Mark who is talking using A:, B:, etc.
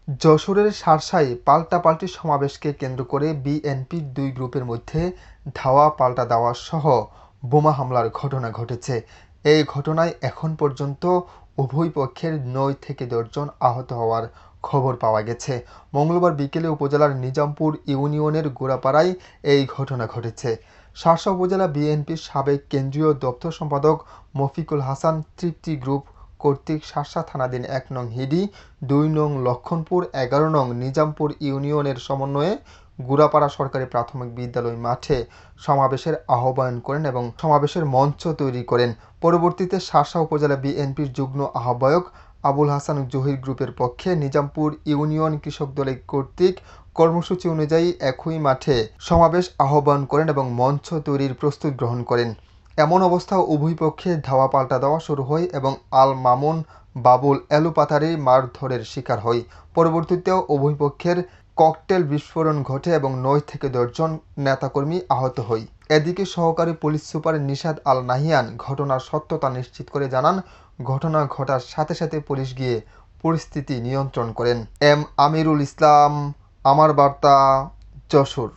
A: যশোরের শার্শায় পাল্টাপাল্টি সমাবেশকে কেন্দ্র করে বিএনপির দুই গ্রুপের মধ্যে ধাওয়া পাল্টা দেওয়া সহ বোমা হামলার ঘটনা ঘটেছে। এই ঘটনায় এখন পর্যন্ত উভয় পক্ষের ৯ থেকে ১০ জন আহত হওয়ার খবর পাওয়া গেছে। মঙ্গলবার বিকেলে উপজেলার নিজামপুর ইউনিয়নের গোড়াপাড়ায় এই ঘটনা ঘটেছে। শার্শা উপজেলা বিএনপির সাবেক কেন্দ্রীয় দপ্তর সম্পাদক মফিকুল হাসান তৃপ্তি গ্রুপ কর্তৃক শার্শা থানাধীন ১ নং হিডি, ২ নং লক্ষণপুর, ১১ নং নিজামপুর ইউনিয়নের সমন্বয়ে গুড়াপাড়া সরকারি প্রাথমিক বিদ্যালয় মাঠে সমাবেশের আহ্বান করেন এবং সমাবেশের মঞ্চ তৈরি করেন। পরবর্তীতে শার্শা উপজেলা বিএনপির যুগ্ম আহ্বায়ক আবুল হাসান জহির গ্রুপের পক্ষে নিজামপুর ইউনিয়ন কৃষক দলের কর্তৃক কর্মসূচি অনুযায়ী একই মাঠে সমাবেশ আহ্বান করেন এবং মঞ্চ তৈরির প্রস্তুতি গ্রহণ করেন। এমন অবস্থায় উভয় পক্ষে ধাওয়া পাল্টা দেওয়া শুরু হয় এবং আল মামুন বাবুল এলোপাতাড়ি মারধরের শিকার হয়। পরবর্তীতেও উভয় পক্ষের ককটেল বিস্ফোরণ ঘটে এবং ৯ থেকে ১০ জন নেতাকর্মী আহত হয়। এদিকে সহকারী পুলিশ সুপার নিশাত আল নাহিয়ান ঘটনার সত্যতা নিশ্চিত করে জানান, ঘটনা ঘটার সাথে সাথে পুলিশ গিয়ে পরিস্থিতি নিয়ন্ত্রণ করেন। এম আমিরুল ইসলাম, আমার বার্তা, যশোর।